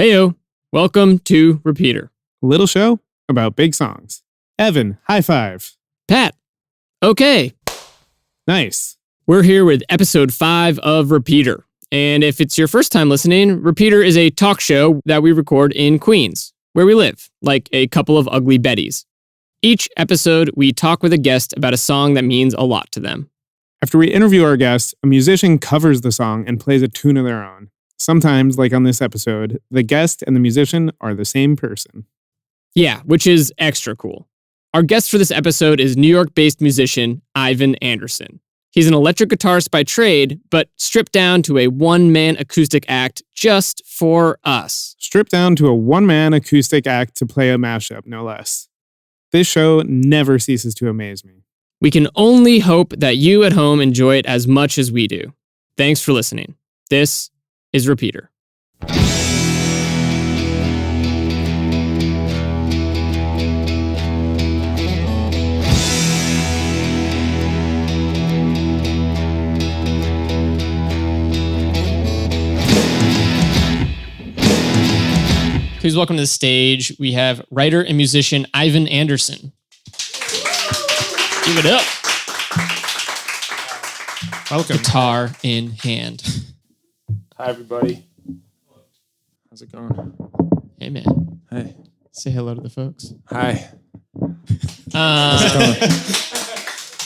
Heyo, welcome to Repeater. A little show about big songs. Evan, high five. Pat, okay. Nice. We're here with episode 5 of Repeater. And if it's your first time listening, Repeater is a talk show that we record in Queens, where we live, like a couple of ugly Bettys. Each episode, we talk with a guest about a song that means a lot to them. After we interview our guest, a musician covers the song and plays a tune of their own. Sometimes, like on this episode, the guest and the musician are the same person. Yeah, which is extra cool. Our guest for this episode is New York-based musician Ivan Anderson. He's an electric guitarist by trade, but stripped down to a one-man acoustic act just for us. Stripped down to a one-man acoustic act to play a mashup, no less. This show never ceases to amaze me. We can only hope that you at home enjoy it as much as we do. Thanks for listening. This is Repeater. Please welcome to the stage. We have writer and musician Ivan Anderson. Give it up. Welcome. Guitar in hand. Hi, everybody. How's it going? Hey, man. Hey. Say hello to the folks. Hi.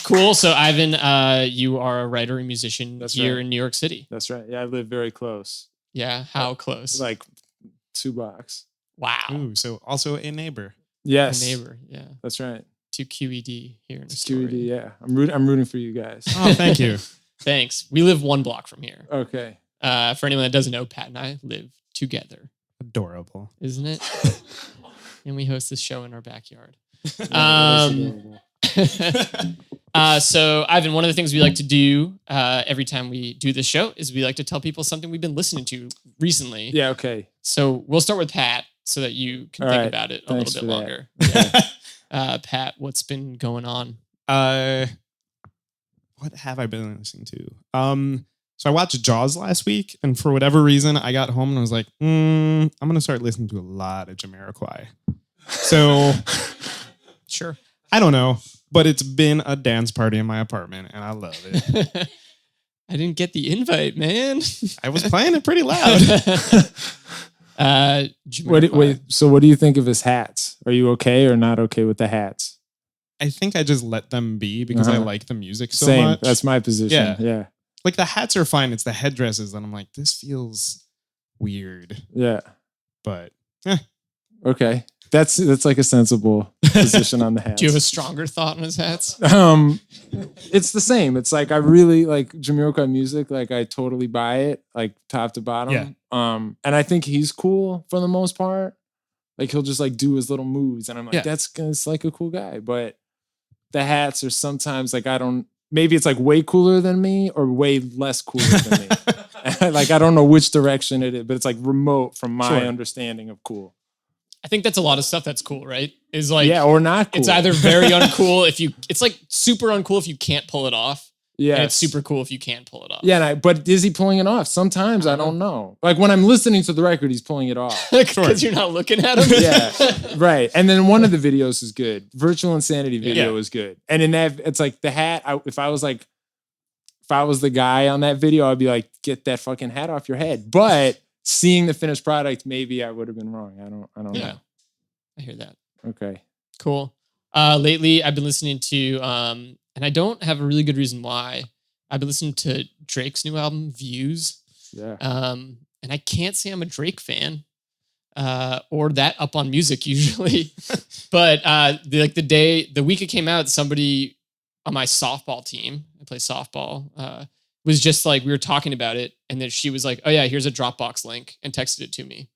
Cool. So, Ivan, you are a writer and musician here in New York City. That's right. Yeah, I live very close. Yeah. How close? Like 2 blocks. Wow. Ooh, so also a neighbor. Yes. A neighbor. Yeah. That's right. To QED here in It's Astoria. QED, yeah. I'm rooting for you guys. Oh, thank you. Thanks. We live 1 block from here. Okay. For anyone that doesn't know, Pat and I live together. Adorable. Isn't it? And we host this show in our backyard. That's adorable. So, Ivan, one of the things we like to do every time we do this show is we like to tell people something we've been listening to recently. Yeah, okay. So we'll start with Pat so that you can All think right. about it a Thanks little bit for longer. Yeah. Pat, what's been going on? What have I been listening to? So I watched Jaws last week, and for whatever reason, I got home and I was like, I'm gonna start listening to a lot of Jamiroquai. So Sure. I don't know, but it's been a dance party in my apartment, and I love it. I didn't get the invite, man. I was playing it pretty loud. Wait, so what do you think of his hats? Are you okay or not okay with the hats? I think I just let them be because I like the music so Same. much. That's my position. Yeah. Like the hats are fine. It's the headdresses that I'm like, this feels weird. Yeah. But Okay. That's like a sensible position on the hats. Do you have a stronger thought on his hats? It's the same. It's like I really like Jamiroquai music. Like I totally buy it, like top to bottom. Yeah. And I think he's cool for the most part. Like he'll just like do his little moves, and I'm like, Yeah. that's like a cool guy. But the hats are sometimes like maybe it's like way cooler than me or way less cooler than me. Like I don't know which direction it is, but it's like remote from my Sure. understanding of cool. I think that's a lot of stuff that's cool, right? Is like, Yeah, or not cool. it's either very uncool it's like super uncool if you can't pull it off. Yeah, And it's super cool if you can pull it off. Yeah, but is he pulling it off? Sometimes I don't know. Like when I'm listening to the record, he's pulling it off. Because you're not looking at him. Yeah, right. And then one of the videos is good. Virtual Insanity video Yeah. is good. And in that, it's like the hat. If I was the guy on that video, I'd be like, get that fucking hat off your head. But seeing the finished product, maybe I would have been wrong. I don't Yeah. know. I hear that. Okay. Cool. Lately, I've been listening to, and I don't have a really good reason why. I've been listening to Drake's new album, Views. Yeah. And I can't say I'm a Drake fan, or that up on music usually. But the week it came out, somebody on my softball team, I play softball, was just like, we were talking about it, and then she was like, "Oh yeah, here's a Dropbox link," and texted it to me.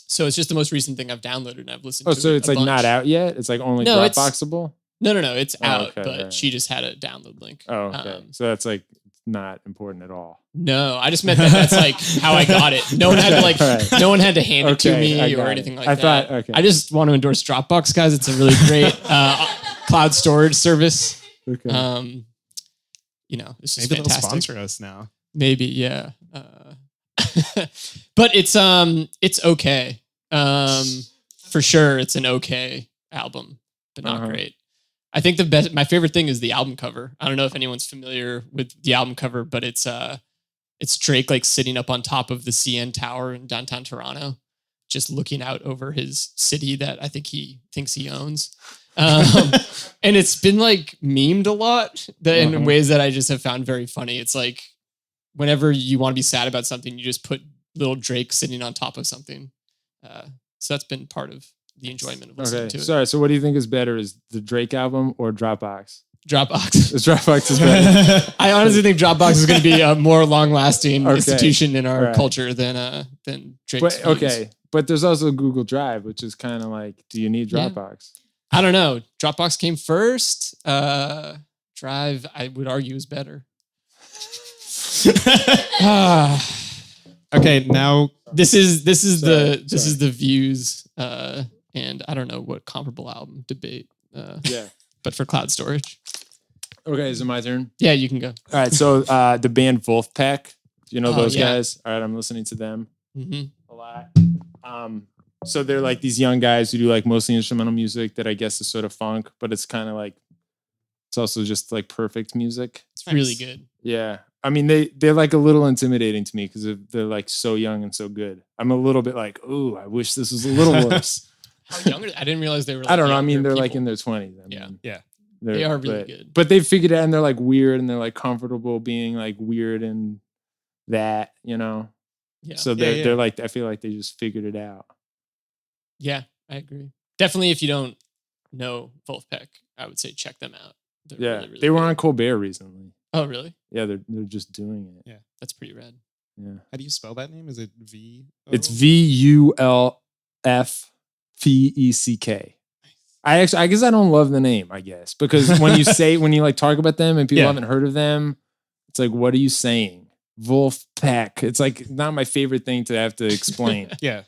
So it's just the most recent thing I've downloaded and I've listened to. Oh, so it's a like bunch. not out yet? It's like only No, it's- Dropboxable? No, it's Oh, out, okay, but right. she just had a download link. Oh, okay. So that's like not important at all. No, I just meant that's like how I got it. No one had to All right. no one had to hand it to Okay, me I or got anything it. like I that. thought- okay. I just want to endorse Dropbox, guys. It's a really great cloud storage service. Okay. It's just maybe they'll fantastic. sponsor us now. Maybe, yeah. But it's okay. For sure, it's an okay album, but not great. I think my favorite thing is the album cover. I don't know if anyone's familiar with the album cover, but it's Drake like sitting up on top of the CN Tower in downtown Toronto, just looking out over his city that I think he thinks he owns. And it's been like memed a lot in ways that I just have found very funny. It's like whenever you want to be sad about something, you just put little Drake sitting on top of something. So that's been part of the enjoyment of listening to it. Sorry. So what do you think is better? Is the Drake album or Dropbox? Dropbox. Dropbox is better. I honestly think Dropbox is going to be a more long-lasting institution in our culture than Drake's. But, okay, but there's also Google Drive, which is kind of like, do you need Dropbox? I don't know. Dropbox came first. Drive, I would argue, is better. Okay, now this is the views, and I don't know what comparable album debate. But for cloud storage. Okay, is it my turn? Yeah, you can go. All right, so the band Wolfpack, do you know those guys? All right, I'm listening to them a lot. So they're like these young guys who do like mostly instrumental music that I guess is sort of funk, but it's kind of like, it's also just like perfect music. It's really good. Yeah. I mean, they're like a little intimidating to me because they're like so young and so good. I'm a little bit like, ooh, I wish this was a little worse. How young? I didn't realize they were. Like, I don't know. I mean, they're like in their 20s. Yeah. They are really good. But they figured it out, and they're like weird, and they're like comfortable being like weird and that, you know. Yeah. So they're like, I feel like they just figured it out. Yeah, I agree. Definitely, if you don't know Wolfpack, I would say check them out. They're really, really they were good. on Colbert recently. Oh, really? Yeah, they're just doing it. Yeah, that's pretty rad. Yeah. How do you spell that name? Is it V? It's VULFPECK. I guess I don't love the name, I guess, because when you like talk about them and people haven't heard of them, it's like, what are you saying? Wolfpack. It's like not my favorite thing to have to explain. Yeah.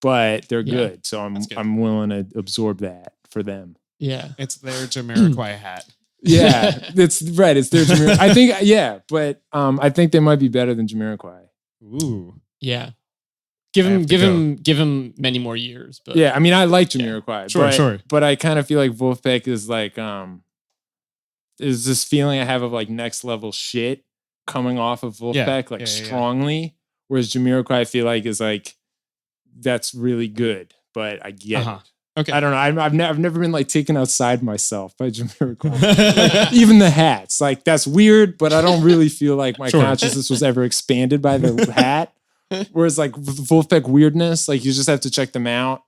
But they're good. So I'm willing to absorb that for them. Yeah. It's their Jamiroquai hat. Yeah, it's right. It's their Jamiroquai. I think, but I think they might be better than Jamiroquai. Ooh. Yeah. Give him many more years. But yeah, I mean, I like Jamiroquai. Sure. But I kind of feel like Wolfpack is like, is this feeling I have of like next level shit coming off of Wolfpack, strongly. Whereas Jamiroquai, I feel like is like, that's really good, but I get it. Okay. I don't know. I've never been like taken outside myself by Jamiroquai. Like, even the hats, like that's weird, but I don't really feel like my consciousness was ever expanded by the hat. Whereas like Wolfpack weirdness, like you just have to check them out.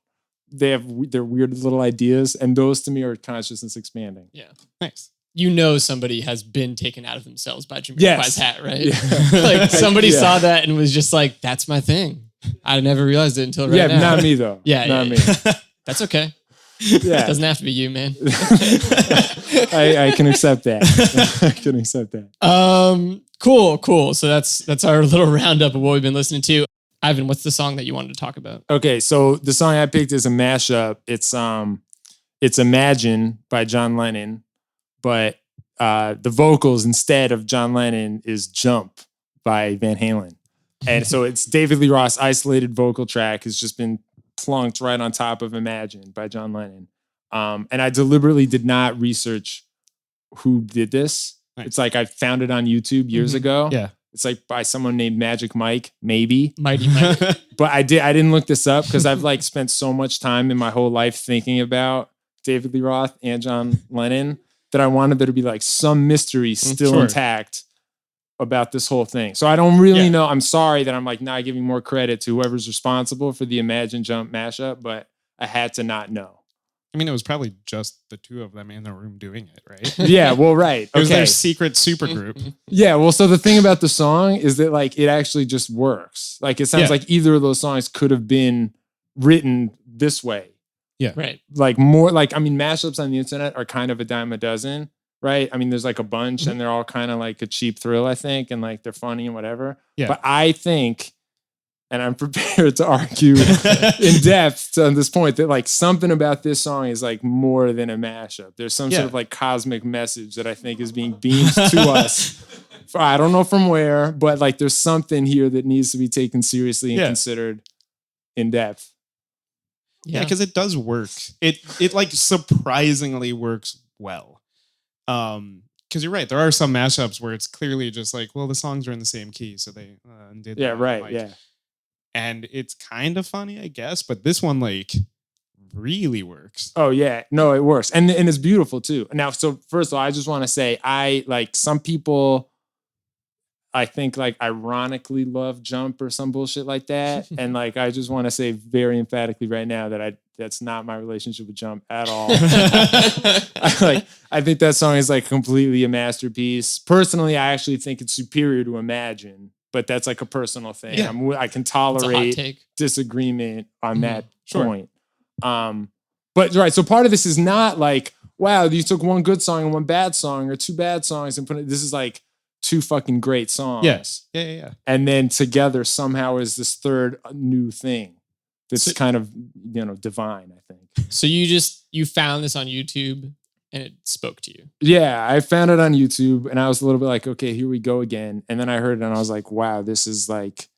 They have their weird little ideas, and those to me are consciousness expanding. Yeah, nice. You know, somebody has been taken out of themselves by Jamiroquai's hat, right? Yeah. Like somebody saw that and was just like, "That's my thing." I never realized it until right now. Yeah, not me though. Not me. That's okay. Yeah, it doesn't have to be you, man. I can accept that. I can accept that. Cool. So that's our little roundup of what we've been listening to. Ivan, what's the song that you wanted to talk about? Okay, so the song I picked is a mashup. It's Imagine by John Lennon, but the vocals instead of John Lennon is Jump by Van Halen. And so it's David Lee Roth's isolated vocal track has just been plunked right on top of Imagine by John Lennon. And I deliberately did not research who did this. Nice. It's like I found it on YouTube years ago. Yeah. It's like by someone named Magic Mike, maybe. Mighty Mike. But I didn't look this up because I've like spent so much time in my whole life thinking about David Lee Roth and John Lennon that I wanted there to be like some mystery still intact about this whole thing. So I don't really know. I'm sorry that I'm like not giving more credit to whoever's responsible for the Imagine Jump mashup, but I had to not know. I mean, it was probably just the two of them in the room doing it, right? Yeah, well, right. It was their secret super group. Yeah, well, so the thing about the song is that like it actually just works. Like it sounds like either of those songs could have been written this way. Yeah. Right. Like more like, I mean, mashups on the internet are kind of a dime a dozen, right? I mean, there's like a bunch and they're all kind of like a cheap thrill, I think, and like they're funny and whatever. Yeah. But I think, and I'm prepared to argue in depth on this point, that like something about this song is like more than a mashup. There's some sort of like cosmic message that I think is being beamed to us I don't know from where, but like there's something here that needs to be taken seriously and Yeah. considered in depth. Yeah, because it does work. It like surprisingly works well. Because you're right, there are some mashups where it's clearly just like, well, the songs are in the same key, so they did Yeah, that. right. Like, Yeah. and it's kind of funny, I guess, but this one like really works. Oh yeah, no, it works, and it's beautiful too. Now, so first of all, I just want to say, I like some people, I think like ironically love Jump or some bullshit like that, and like I just want to say very emphatically right now that that's not my relationship with Jump at all. I think that song is like completely a masterpiece. Personally, I actually think it's superior to Imagine, but that's like a personal thing. Yeah. I can It's a hot tolerate take. disagreement on Mhm. that Sure. point. But right, so part of this is not like, wow, you took one good song and one bad song or two bad songs and put it. This is like two fucking great songs. Yes. Yeah. And then together somehow is this third new thing that's So- kind of, divine, I think. So you found this on YouTube and it spoke to you. Yeah, I found it on YouTube and I was a little bit like, okay, here we go again. And then I heard it and I was like, wow, this is like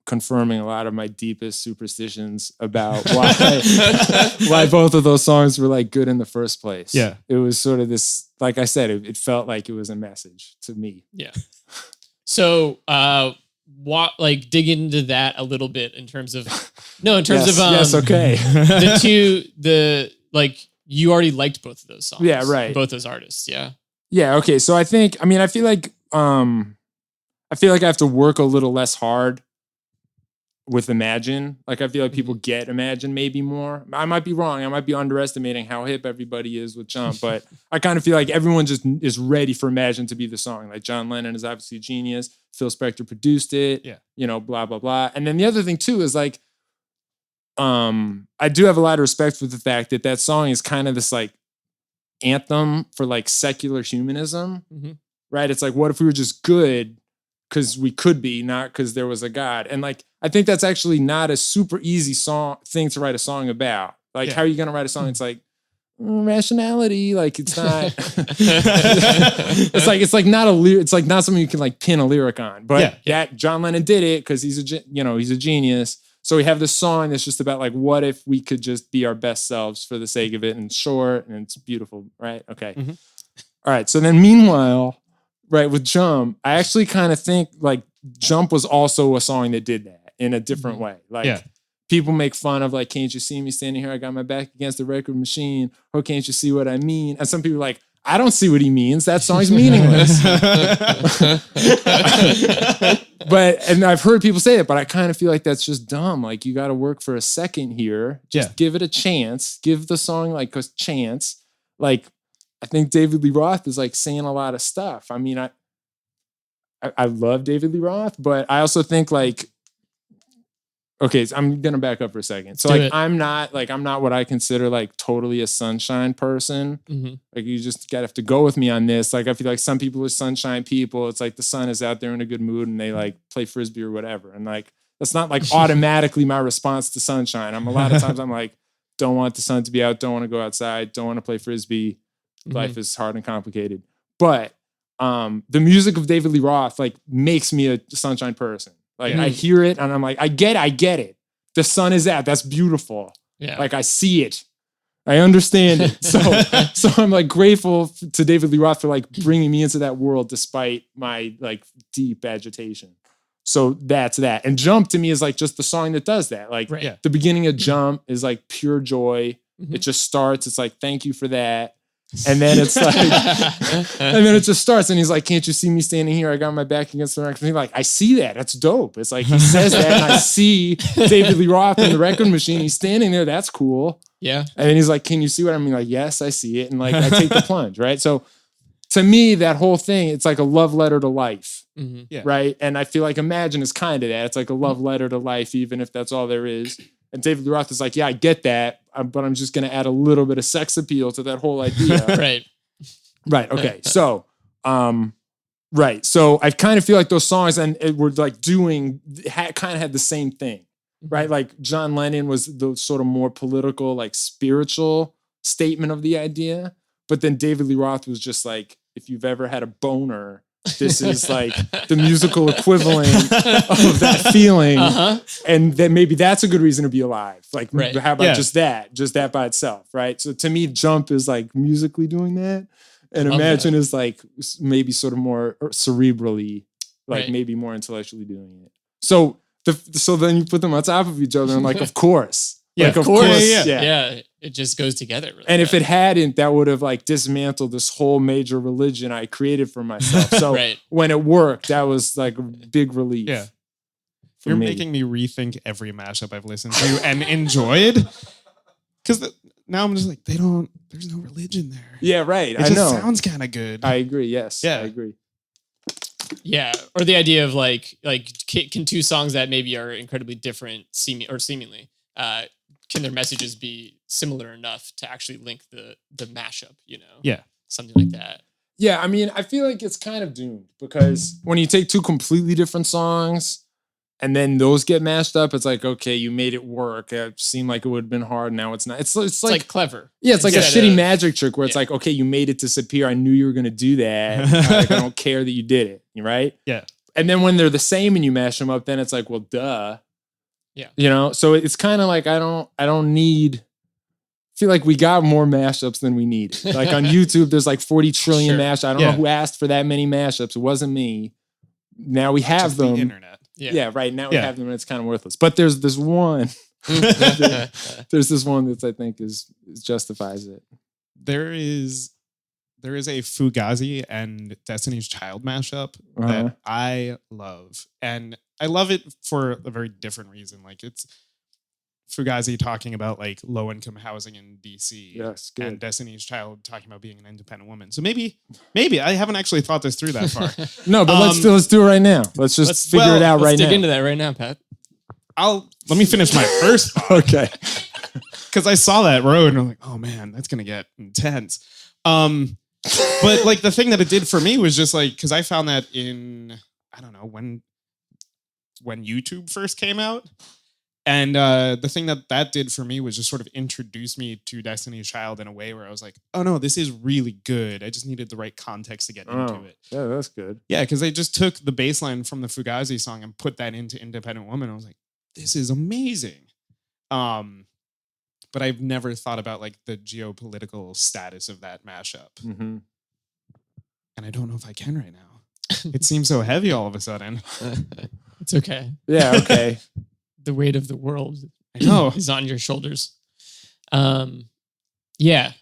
confirming a lot of my deepest superstitions about why both of those songs were like good in the first place. Yeah. It was sort of this, like I said, it felt like it was a message to me. So what like dig into that a little bit in terms of Yes, okay. you already liked both of those songs. Yeah, right. Both those artists. Yeah. Yeah, okay. So I feel like I have to work a little less hard with Imagine. Like I feel like people get Imagine maybe more. I might be wrong. I might be underestimating how hip everybody is with Jump, but I kind of feel like everyone just is ready for Imagine to be the song. Like John Lennon is obviously a genius. Phil Spector produced it. Yeah. Blah, blah, blah. And then the other thing too is like, I do have a lot of respect for the fact that song is kind of this like anthem for like secular humanism, Mhm. right? It's like, what if we were just good because we could be, not because there was a God? And like, I think that's actually not a super easy thing to write a song about. Like, Yeah. how are you going to write a song? It's like rationality. Like, it's not. it's like not a lyric. It's like not something you can like pin a lyric on. But Yeah. John Lennon did it because he's a genius. So we have this song that's just about like, what if we could just be our best selves for the sake of it, and short and it's beautiful, right? Okay. Mhm. All right. So then meanwhile, right, with Jump, I actually kind of think like Jump was also a song that did that in a different way. Like Yeah. people make fun of like, can't you see me standing here? I got my back against the record machine. Or can't you see what I mean? And some people are like, I don't see what he means. That song's meaningless. And I've heard people say that, but I kind of feel like that's just dumb. Like you got to work for a second here. Just give it a chance. Give the song like a chance. Like I think David Lee Roth is like saying a lot of stuff. I mean, I love David Lee Roth, but I also think like, okay, so I'm gonna back up for a second. So Do like it. I'm not what I consider like totally a sunshine person. Mhm. Like you just gotta have to go with me on this. Like I feel like some people are sunshine people. It's like the sun is out there in a good mood and they like play frisbee or whatever. And like that's not like automatically my response to sunshine. A lot of times I'm like, don't want the sun to be out, don't want to go outside, don't want to play frisbee. Mhm. Life is hard and complicated. But the music of David Lee Roth like makes me a sunshine person. Like Yeah. I hear it and I'm like, I get it. The sun is out. That's beautiful. Yeah. Like I see it. I understand it. So I'm like grateful to David Lee Roth for like bringing me into that world despite my like deep agitation. So that's that. And Jump to me is like just the song that does that. Like Right. Yeah. the beginning of Jump is like pure joy. Mhm. It just starts. It's like, thank you for that. And then it's like, and then it just starts. And he's like, can't you see me standing here? I got my back against the record machine. Like, I see that. That's dope. It's like, he says that and I see David Lee Roth in the record machine. He's standing there. That's cool. Yeah. And then he's like, can you see what I mean? Like, yes, I see it. And like, I take the plunge, right? So to me, that whole thing, it's like a love letter to life, Mhm. Yeah. right? And I feel like Imagine is kind of that. It's like a love letter to life, even if that's all there is. And David Lee Roth is like, yeah, I get that, but I'm just going to add a little bit of sex appeal to that whole idea. Right. Right. Okay. So, right. So I kind of feel like those songs and it were like kind of had the same thing, right? Like John Lennon was the sort of more political, like spiritual statement of the idea. But then David Lee Roth was just like, if you've ever had a boner, this is like the musical equivalent of that feeling. And then maybe that's a good reason to be alive. Like, Right. how about Yeah. just that by itself, right? So to me, Jump is like musically doing that. And Love Imagine is like maybe sort of more cerebrally, like Right. maybe more intellectually doing it. So so then you put them on top of each other and like, of course. Yeah, Like, of course. yeah. Yeah, it just goes together. Really And if well. it hadn't, that would have like dismantled this whole major religion I created for myself. So Right. when it worked, that was like a big relief. Yeah. for You're me. making me rethink every mashup I've listened to and enjoyed. Because now I'm just like, there's no religion there. Yeah, right. It I just know. sounds kind of good. I agree. Yes. Yeah. I agree. Yeah, or the idea of like can two songs that maybe are incredibly different seemingly can their messages be similar enough to actually link the mashup, you know? Yeah. Something like that. Yeah, I mean, I feel like it's kind of doomed because when you take two completely different songs and then those get mashed up, it's like, okay, you made it work. It seemed like it would have been hard. Now it's not. It's It's like clever. yeah, it's like a instead shitty of- magic trick where it's yeah. like, okay, you made it disappear. I knew you were going to do that. Like, I don't care that you did it. Right? Yeah. And then when they're the same and you mash them up, then it's like, well, duh. Yeah. You know, so it's kind of like I don't need. I feel like we got more mashups than we need. Like on YouTube, there's like 40 trillion Sure. mashups. I don't know who asked for that many mashups. It wasn't me. Now we have Just the them. internet. Yeah, right. Now we Yeah. have them and it's kind of worthless. But there's this one. There's this one that I think justifies it. There is a Fugazi and Destiny's Child mashup Uh-huh. that I love. And I love it for a very different reason. Like it's Fugazi talking about like low income housing in DC. Yes, And good. Destiny's Child talking about being an independent woman. So maybe I haven't actually thought this through that far. No, but let's do it right now. Let's just figure it out let's right dig now. into that right now, Pat. Let me finish my first thought. Okay. Because I saw that road and I'm like, oh man, that's gonna get intense. But like the thing that it did for me was just like, because I found that in, I don't know, when YouTube first came out. And the thing that did for me was just sort of introduce me to Destiny's Child in a way where I was like, oh no, this is really good. I just needed the right context to get into Oh, it. yeah, that's good. Yeah, because they just took the bass line from the Fugazi song and put that into Independent Woman. I was like, this is amazing. But I've never thought about like the geopolitical status of that mashup. Mm-hmm. And I don't know if I can right now. It seems so heavy all of a sudden. It's okay. Yeah. Okay. The weight of the world I know. is on your shoulders. Yeah,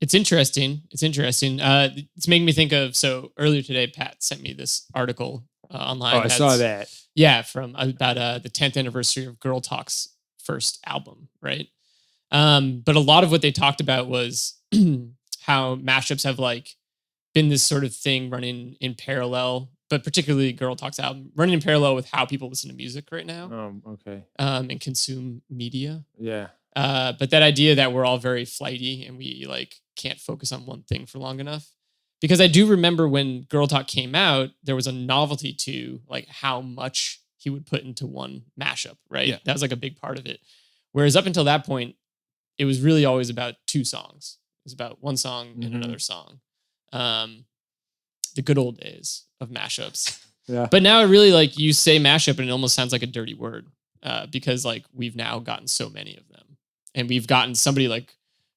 it's interesting. It's interesting. It's making me think of, so earlier today, Pat sent me this article online. Oh, I saw that. Yeah, from about the 10th anniversary of Girl Talk's first album, right? But a lot of what they talked about was how mashups have like been this sort of thing running in parallel, but particularly Girl Talk's album running in parallel with how people listen to music right now, Okay. and consume media. Yeah. But that idea that we're all very flighty and we like can't focus on one thing for long enough. Because I do remember when Girl Talk came out, there was a novelty to like how much he would put into one mashup, right? Yeah. That was like a big part of it. Whereas up until that point, it was really always about two songs. It was about one song and Mhm. another song. The good old days of mashups. Yeah. But now it really like you say mashup and it almost sounds like a dirty word because like we've now gotten so many of them. And we've gotten somebody like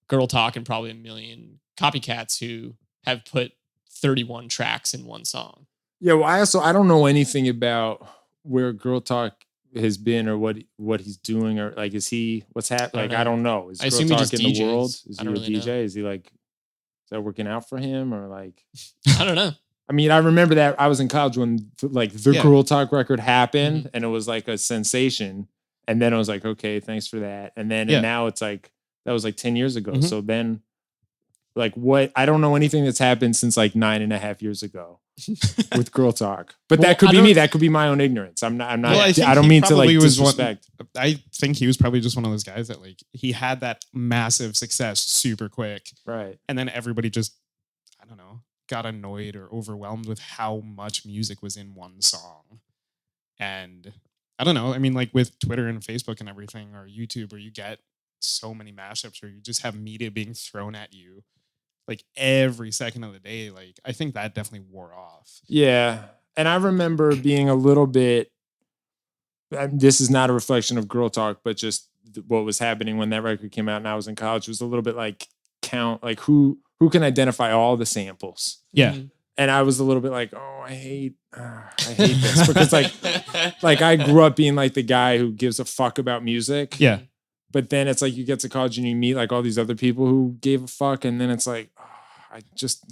Girl Talk and probably a million copycats who have put 31 tracks in one song. Yeah. Well, I don't know anything about where Girl Talk has been or what he's doing or like what's happening? Like know. I don't know. Is I Girl assume he Talk just in the DJs. world? Is I he don't a really know. DJ? Is he like is that working out for him or like? I don't know. I mean, I remember that I was in college when like the Yeah. Girl Talk record happened and it was like a sensation. And then I was like, okay, thanks for that. And then Yeah. and now it's like that was like 10 years ago. Mhm. So then like what I don't know anything that's happened since like 9.5 years ago with Girl Talk. But Well, that could I be don't- me. That could be my own ignorance. I'm not Well, I think I don't he mean to like probably was one- disrespect. I think he was probably just one of those guys that like he had that massive success super quick. Right. And then everybody just, I don't know, got annoyed or overwhelmed with how much music was in one song. And I don't know. I mean, like with Twitter and Facebook and everything or YouTube where you get so many mashups where you just have media being thrown at you like every second of the day, like I think that definitely wore off. Yeah. And I remember being a little bit, this is not a reflection of Girl Talk, but just what was happening when that record came out and I was in college was a little bit like count, like who can identify all the samples. Yeah. Mhm. And I was a little bit like, oh, I hate this because like I grew up being like the guy who gives a fuck about music. Yeah. But then it's like you get to college and you meet like all these other people who gave a fuck. And then it's like, oh, I just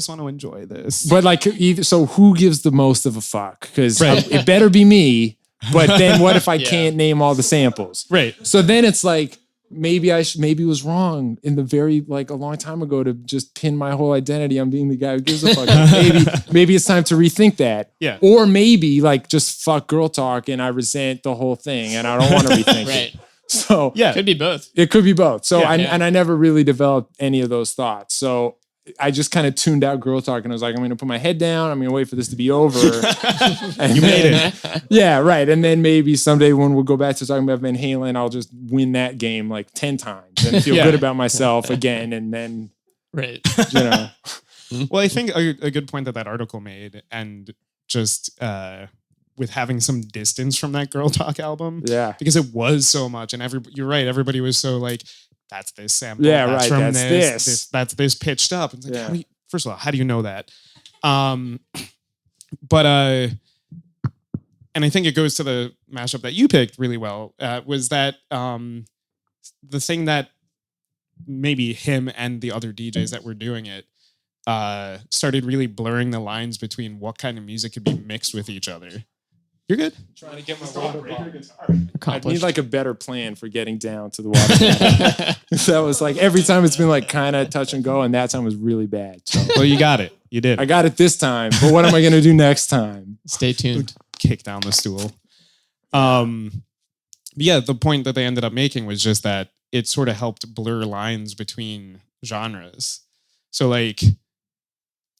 want to enjoy this. But like, so who gives the most of a fuck? Because Right. it better be me. But then what if I Yeah. can't name all the samples? Right. So then it's like, maybe it was wrong in the very like a long time ago to just pin my whole identity on being the guy who gives a fuck. Maybe it's time to rethink that. Yeah. Or maybe like just fuck Girl Talk and I resent the whole thing and I don't want to rethink Right. it. So Yeah. Could be both. it could be both. So Yeah. I never really developed any of those thoughts. So I just kind of tuned out Girl Talk and I was like, I'm going to put my head down. I'm going to wait for this to be over. And You made then- it. Yeah, right. And then maybe someday when we'll go back to talking about Van Halen, I'll just win that game like 10 times and feel Yeah. good about myself again. And then, Right. you know, Well, I think a good point that article made, and just with having some distance from that Girl Talk album, yeah. because it was so much, and you're right, everybody was so like, that's this sample, Yeah, that's right, from that's this. that's this pitched up. It's like, Yeah. first of all, how do you know that? But and I think it goes to the mashup that you picked really well, was that the thing that maybe him and the other DJs that were doing it started really blurring the lines between what kind of music could be mixed with each other. You're good. Trying to get my water bottle. I Accomplished. need like a better plan for getting down to the water bottle. That was like every time it's been like kind of touch and go, and that time was really bad. So Well, you got it. You did. I got it this time, but what am I going to do next time? Stay tuned. Kick down the stool. Yeah, the point that they ended up making was just that it sort of helped blur lines between genres. So like,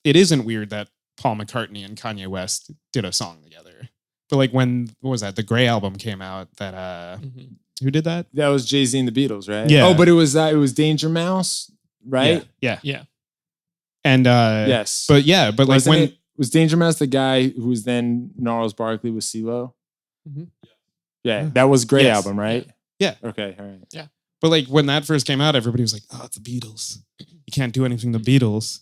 it isn't weird that Paul McCartney and Kanye West did a song together. But like what was that? The Grey album came out. That Mhm. who did that? That was Jay-Z and the Beatles, right? Yeah. Oh, but it was Danger Mouse, right? Yeah. Yeah. And Yes. but like Wasn't when it, was Danger Mouse the guy who was then Gnarls Barkley with CeeLo? Mhm. Yeah, that was Grey Yes. album, right? Yeah. Okay, all right. But like when that first came out, everybody was like, "Oh, it's the Beatles. You can't do anything the Beatles."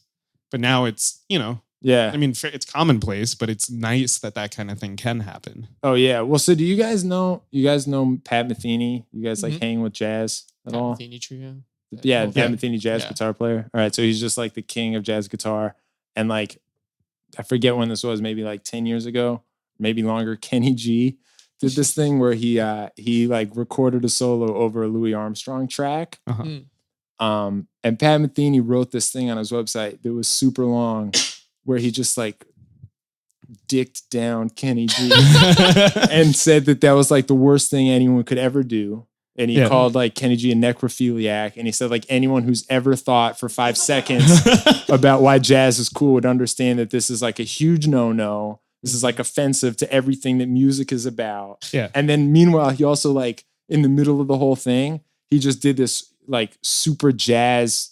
But now it's, Yeah. I mean, it's commonplace, but it's nice that kind of thing can happen. Oh yeah. Well, so do you guys know Pat Metheny? You guys like Mhm. hang with jazz at all? Matheny Trio. Yeah, Oh, Pat Metheny, jazz Yeah. guitar player. All right, so he's just like the king of jazz guitar. And like, I forget when this was, maybe like 10 years ago, maybe longer. Kenny G did this thing where he like recorded a solo over a Louis Armstrong track. Uh-huh. Mm. And Pat Metheny wrote this thing on his website that was super long, where he just like dicked down Kenny G and said that was like the worst thing anyone could ever do. And he Yeah. called like Kenny G a necrophiliac. And he said like anyone who's ever thought for 5 seconds about why jazz is cool would understand that this is like a huge no-no. This is like offensive to everything that music is about. Yeah. And then meanwhile, he also like in the middle of the whole thing, he just did this like super jazz,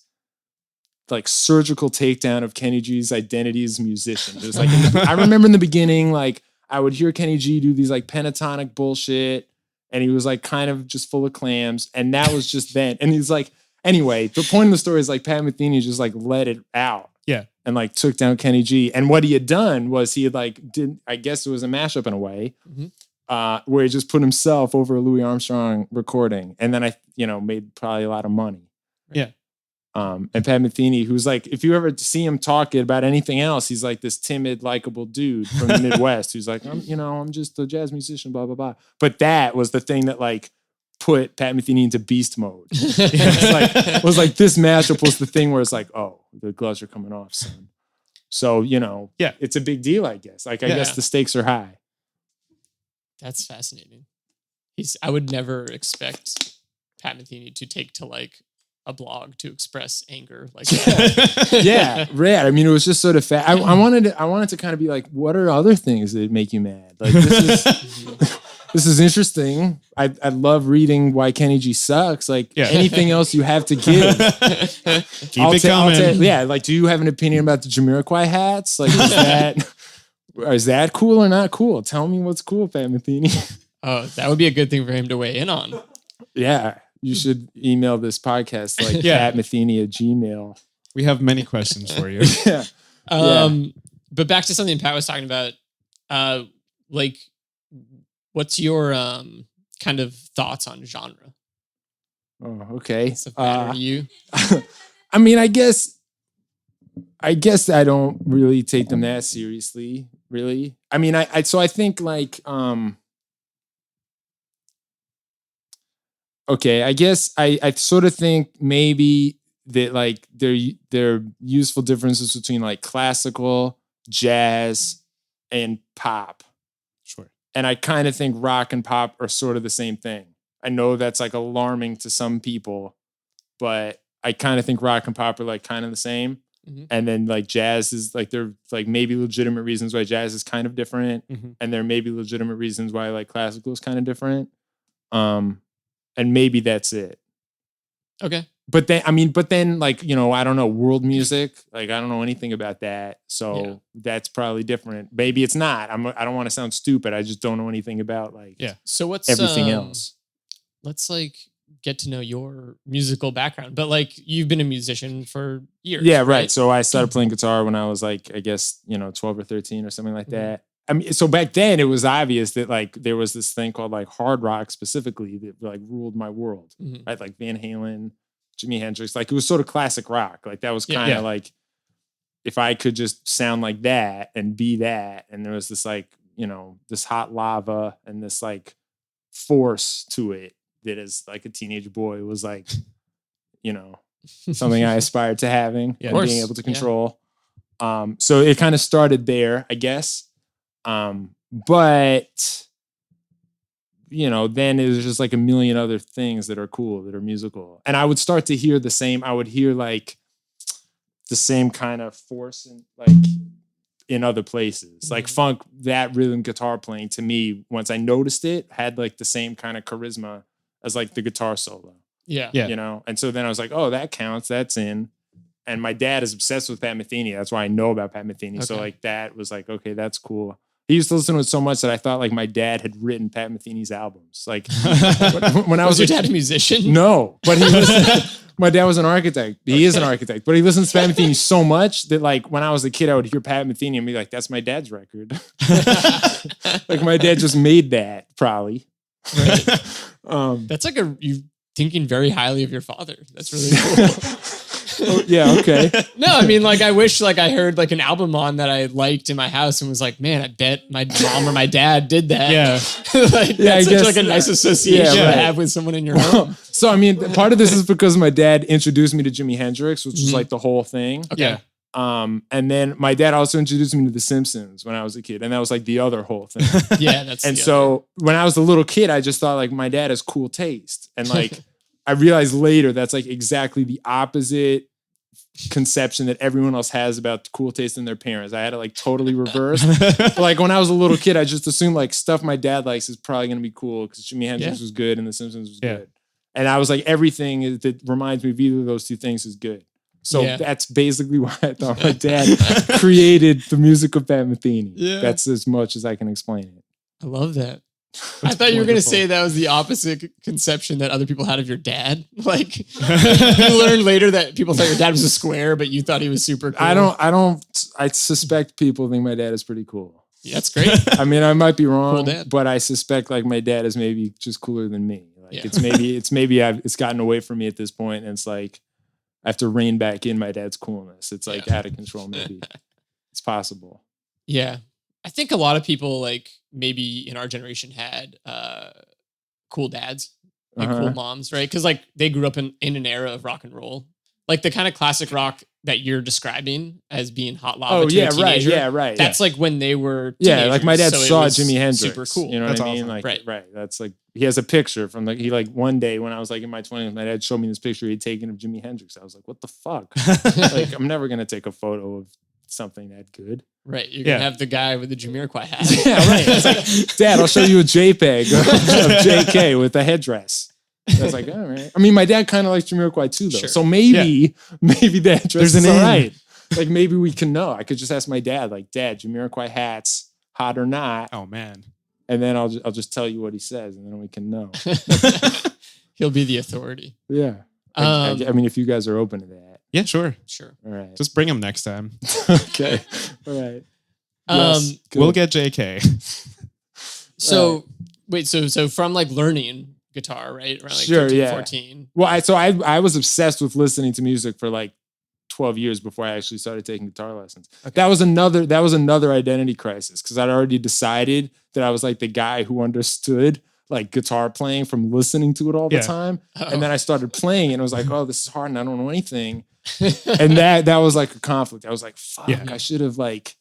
like surgical takedown of Kenny G's identity as a musician. Just like I remember in the beginning, like I would hear Kenny G do these like pentatonic bullshit, and he was like kind of just full of clams, and that was just then. And he's like, anyway, the point of the story is like Pat Metheny just like let it out. Yeah. And like took down Kenny G. And what he had done was he had like I guess it was a mashup in a way, Mhm. where he just put himself over a Louis Armstrong recording, and then made probably a lot of money. Yeah. And Pat Metheny, who's like, if you ever see him talking about anything else, he's like this timid, likable dude from the Midwest who's like, I'm just a jazz musician, blah, blah, blah. But that was the thing that like put Pat Metheny into beast mode. It was like this matchup was the thing where it's like, oh, the gloves are coming off, son. So, Yeah. it's a big deal, I guess. Like, I Yeah. guess the stakes are high. That's fascinating. I would never expect Pat Metheny to take to like a blog to express anger like that. Yeah, rad. I mean, it was just sort of I wanted to kind of be like, what are other things that make you mad? Like this is this is interesting. I love reading why Kenny G sucks. Like Yeah. anything else you have to give. Keep it coming. Yeah, like, do you have an opinion about the Jamiroquai hats? Like, is that cool or not cool? Tell me what's cool, Pat Metheny. Oh, that would be a good thing for him to weigh in on. Yeah, you should email this podcast like Yeah. patmetheny@gmail. We have many questions for you. Yeah. But back to something Pat was talking about, like, what's your kind of thoughts on genre? Oh, okay. Does it matter to you? I mean, I guess I don't really take them that seriously, really. I mean, I think like okay, I guess I sort of think maybe that like there are useful differences between like classical, jazz, and pop. Sure. And I kind of think rock and pop are sort of the same thing. I know that's like alarming to some people, but I kind of think rock and pop are like kind of the same. Mhm. And then like jazz is like, there like maybe legitimate reasons why jazz is kind of different. Mhm. And there may be legitimate reasons why like classical is kind of different. And maybe that's it. Okay. But then like, you know, I don't know, world music, like I don't know anything about that. So Yeah. that's probably different. Maybe it's not. I don't want to sound stupid. I just don't know anything about like Yeah. So what's everything else. Let's like get to know your musical background. But like you've been a musician for years. Yeah, right. So I started playing guitar when I was like, I guess, you know, 12 or 13 or something like Mhm. that. I mean, so back then it was obvious that like there was this thing called like hard rock specifically that like ruled my world, Mhm. right? Like Van Halen, Jimi Hendrix, like it was sort of classic rock. Like that was Yeah. kind of Yeah. like, if I could just sound like that and be that, and there was this like, you know, this hot lava and this like force to it that as like a teenage boy was like, you know, something I aspired to having Yeah. and Of being course, able to yeah. control. So it kind of started there, I guess. But you know, then there's just like a million other things that are cool, that are musical. And I would start to hear the same, I would hear like the same kind of force in like in other places. Like Mhm. funk, that rhythm guitar playing to me, once I noticed it, had like the same kind of charisma as like the guitar solo. Yeah. Yeah. You know? And so then I was like, oh, that counts, that's in. And my dad is obsessed with Pat Metheny. That's why I know about Pat Metheny. So Okay. like that was like, okay, that's cool. He used to listen to it so much that I thought like my dad had written Pat Metheny's albums. Like when I Was was your a dad a musician? no, but he listened, my dad was an architect. He is an architect, but he listens to Pat Metheny so much that like when I was a kid, I would hear Pat Metheny and be like, that's my dad's record. Like my dad just made that probably. That's like you thinking very highly of your father. That's really cool. Oh, yeah, okay. No, I mean, like, I wish, like, I heard, like, an album on that I liked in my house and was like, man, I bet my mom or my dad did that. Yeah. Like, Yeah, I that's such, guess- like, a nice association Yeah, to right. have with someone in your home. So I mean, part of this is because my dad introduced me to Jimi Hendrix, which was Mhm. like the whole thing. Okay. Yeah. And then my dad also introduced me to The Simpsons when I was a kid, and that was like the other whole thing. Yeah, that's And the so when I was a little kid, I just thought like my dad has cool taste, and like I realized later that's like exactly the opposite conception that everyone else has about cool taste in their parents. I had it like totally reversed. But, like when I was a little kid, I just assumed like stuff my dad likes is probably gonna be cool because Jimi Hendrix Yeah. was good and The Simpsons was Yeah. good. And I was like, everything that reminds me of either of those two things is good. So Yeah. that's basically why I thought my dad created the music of Pat Metheny. Yeah. That's as much as I can explain it. I love that. I thought you were going to wonderful. say that was the opposite conception that other people had of your dad. Like, you learned later that people thought your dad was a square, but you thought he was super cool. I suspect people think my dad is pretty cool. Yeah, that's great. I mean, I might be Cool wrong, dad. but I suspect like my dad is maybe just cooler than me. Like Yeah. it's maybe it's gotten away from me at this point, and it's like I have to rein back in my dad's coolness. It's like Yeah. out of control. Maybe it's possible. Yeah. I think a lot of people, like, maybe in our generation had cool dads, like cool Uh-huh. moms, right? Because, like, they grew up in an era of rock and roll. Like, the kind of classic rock that you're describing as being hot lava Oh to yeah, a right, teenager, yeah, right. that's like when they were Yeah, like my dad teenagers, so it saw was Jimi Hendrix. Super cool. You know That's what I mean? awesome. Like, Right. right. That's like he has a picture from like he like one day when I was like in my 20s, my dad showed me this picture he'd taken of Jimi Hendrix. I was like, what the fuck? Like, I'm never gonna take a photo of something that good. Right. You're Yeah. gonna have the guy with the Jamiroquai hat. Yeah, right. It's like, Dad, I'll show you a JPEG of JK with a headdress. I was like, all right. I mean, my dad kind of likes Jamiroquai too, though. Sure. So maybe that dress There's is an all in. right. Like maybe we can know. I could just ask my dad, like, Dad, Jamiroquai hats, hot or not? Oh man. And then I'll just tell you what he says, and then we can know. He'll be the authority. Yeah. I mean, if you guys are open to that, Yeah, sure. Sure. all right. Just bring him next time. Okay. All right. Yes, good. We'll get JK. So wait, so from like learning guitar, right? Around like Sure, 13, yeah. 14. Well, I was obsessed with listening to music for like 12 years before I actually started taking guitar lessons. Okay. That was another identity crisis because I'd already decided that I was like the guy who understood like guitar playing from listening to it all the Yeah. time. Oh. And then I started playing and I was like, oh, this is hard and I don't know anything. And that was like a conflict. I was like, fuck, Yeah. I should have like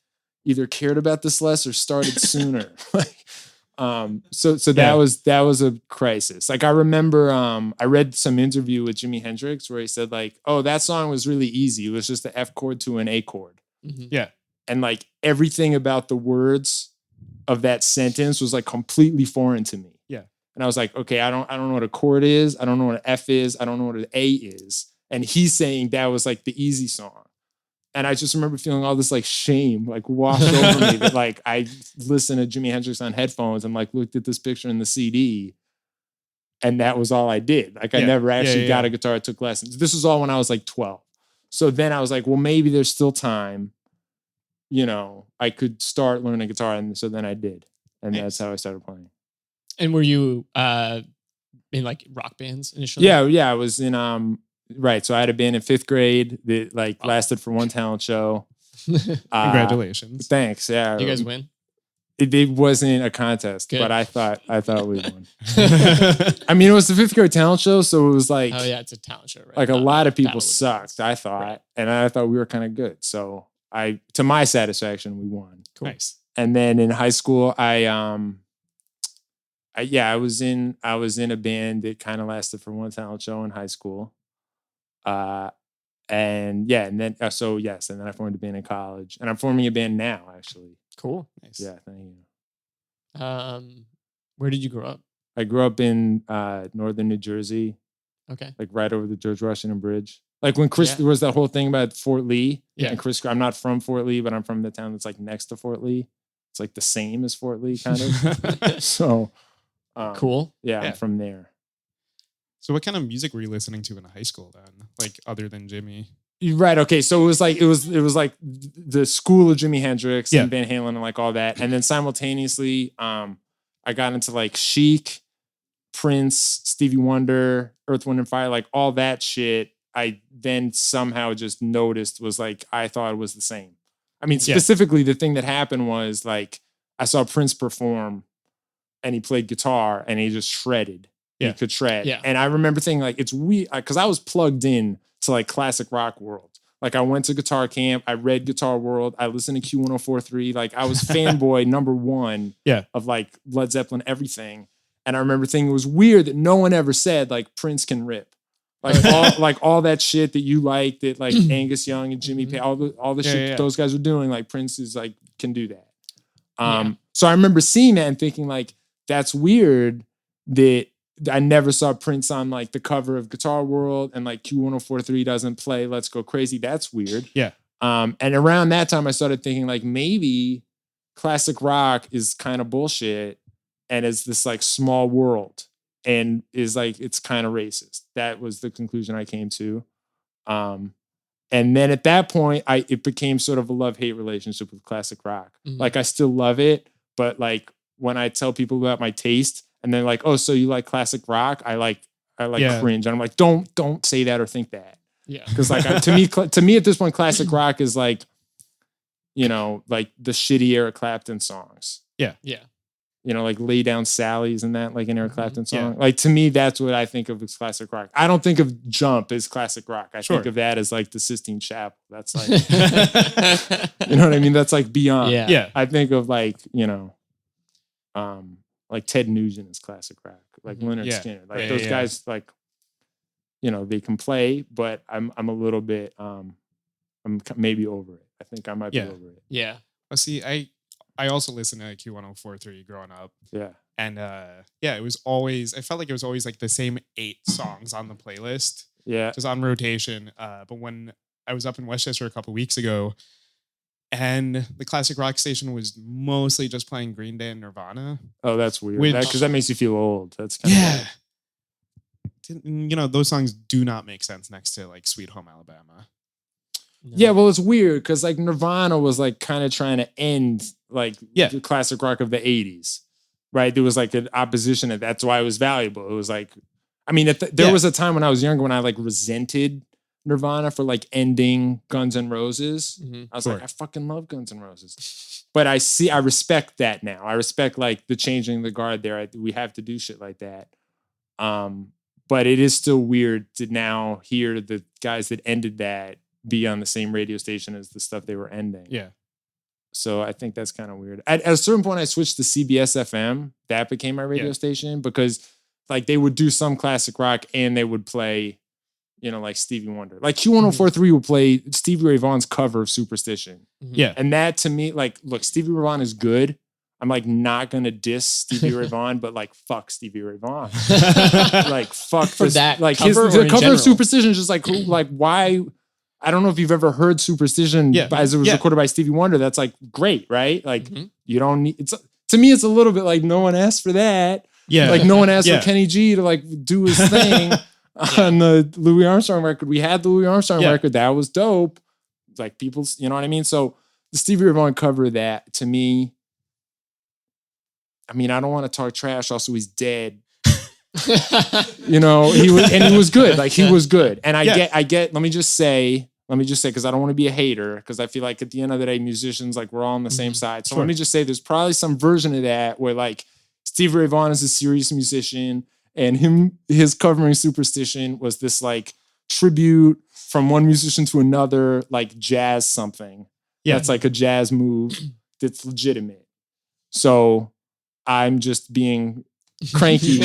either cared about this less or started sooner. So Yeah. that was a crisis. Like I remember I read some interview with Jimi Hendrix where he said like, oh, that song was really easy. It was just the F chord to an A chord. Mhm. And like everything about the words of that sentence was like completely foreign to me. Yeah. And I was like, okay, I don't know what a chord is. I don't know what an F is. I don't know what an A is. And he's saying that was like the easy song. And I just remember feeling all this like shame, like wash over me that like I listened to Jimi Hendrix on headphones and like looked at this picture in the CD. And that was all I did. Like I Yeah. never actually Yeah. got a guitar, took lessons. This was all when I was like 12. So then I was like, well, maybe there's still time. You know, I could start learning guitar. And so then I did. And Nice. that's how I started playing. And were you in like rock bands initially? Yeah. I was in right. So I had a band in 5th grade that like Wow. lasted for one talent show. Congratulations. Thanks. Yeah. You guys win? It wasn't a contest, Good. but I thought we won. I mean, it was the 5th grade talent show, so it was like Oh yeah, it's a talent show, right? like a Not lot of Battle people the sucked, I thought, Right. and I thought we were kind of good. So to my satisfaction, we won. Cool. Nice. And then in high school, I was in a band that kind of lasted for one talent show in high school. And then I formed a band in college, and I'm forming a band now, actually. Cool. Nice. Yeah, thank you. Where did you grow up? I grew up in northern New Jersey, Okay. like right over the George Washington Bridge. Like when Chris, Yeah. there was that whole thing about Fort Lee. Yeah. And Chris, I'm not from Fort Lee, but I'm from the town that's like next to Fort Lee. It's like the same as Fort Lee, kind of. So Cool. Yeah, Yeah. I'm from there. So what kind of music were you listening to in high school then? Like other than Jimmy? You're right. Okay. So it was like the school of Jimi Hendrix Yeah. and Van Halen and like all that. And then simultaneously, I got into like Chic, Prince, Stevie Wonder, Earth, Wind and Fire, like all that shit. I then somehow just noticed was like I thought it was the same. I mean, Yeah. specifically the thing that happened was like I saw Prince perform and he played guitar and he just shredded. Yeah. He could shred. Yeah. And I remember thinking like it's weird because I was plugged in to like classic rock world. Like I went to Guitar Camp, I read Guitar World, I listened to Q1043. Like I was fanboy number one Yeah. of like Led Zeppelin, everything. And I remember thinking it was weird that no one ever said like Prince can rip. Like all that shit that you like that like Angus Young and Jimmy Page, all the Yeah, shit yeah. those guys were doing, like Prince is like can do that. Yeah. So I remember seeing that and thinking like that's weird that I never saw Prince on like the cover of Guitar World and like Q1043 doesn't play Let's Go Crazy. That's weird. Yeah. And around that time I started thinking like maybe classic rock is kind of bullshit and is this like small world and is like it's kind of racist. That was the conclusion I came to. And then at that point it became sort of a love-hate relationship with classic rock. Mhm. Like I still love it, but like when I tell people about my taste and they're like, "Oh, so you like classic rock?" I Yeah. cringe. And I'm like, "Don't say that or think that." Yeah. Because like to me at this point, classic rock is like, you know, like the shitty Eric Clapton songs. Yeah. You know, like Lay Down Sally's and that, like an Eric Mhm. Clapton Yeah. song. Like to me, that's what I think of as classic rock. I don't think of Jump as classic rock. I Sure. think of that as like the Sistine Chapel. That's like, you know what I mean? That's like beyond. Yeah. Yeah. I think of like, you know, like Ted Nugent is classic rock, like Mhm. Leonard Yeah. Skinner. Like Yeah, those yeah. guys, like, you know, they can play, but I'm a little bit, I'm maybe over it. I think I might Yeah. be over it. Yeah. See, I also listened to Q1043 growing up. Yeah. And it was always, I felt like it was always like the same 8 songs on the playlist, Yeah. just on rotation. But when I was up in Westchester a couple weeks ago, and the classic rock station was mostly just playing Green Day and Nirvana. Oh, that's weird. Which- Because that makes you feel old. That's kind of You know, those songs do not make sense next to like Sweet Home Alabama. No. Yeah, well, it's weird because like Nirvana was like kind of trying to end like Yeah. the classic rock of the 80s, right? There was like an opposition, and that's why it was valuable. It was like, I mean, there Yeah. was a time when I was younger when I like resented Nirvana for like ending Guns N' Roses. Mhm. I was Sure. like, I fucking love Guns N' Roses. But I respect that now. I respect like the changing the guard there. We have to do shit like that. But it is still weird to now hear the guys that ended that be on the same radio station as the stuff they were ending. Yeah. So I think that's kind of weird. At a certain point, I switched to CBS FM. That became my radio Yeah. station because like they would do some classic rock and they would play, you know, like Stevie Wonder. Like Q1043 would play Stevie Ray Vaughan's cover of Superstition. Yeah. And that to me, like, look, Stevie Ray Vaughan is good. I'm like not gonna diss Stevie Ray Vaughan, but like fuck Stevie Ray Vaughan. Like fuck For this- that like cover his or the in cover general? of Superstition is just like who, like why. I don't know if you've ever heard Superstition Yeah. as it was Yeah. recorded by Stevie Wonder. That's like great, right? Like Mhm. you don't need. It's to me, it's a little bit like no one asked for that. Yeah. Like no one asked Yeah. for Kenny G to like do his thing on the Louis Armstrong record. We had the Louis Armstrong Yeah. record that was dope. Like people's, you know what I mean. So the Stevie Ray Vaughan cover of that to me. I mean, I don't want to talk trash. Also, he's dead. You know, he was good. Like he was good. And I Yeah. get, let me just say, because I don't want to be a hater, because I feel like at the end of the day, musicians, like we're all on the same side. So Sure. let me just say there's probably some version of that where like Stevie Ray Vaughan is a serious musician and his covering Superstition was this like tribute from one musician to another, like jazz something. Yeah. That's like a jazz move that's legitimate. So I'm just being cranky.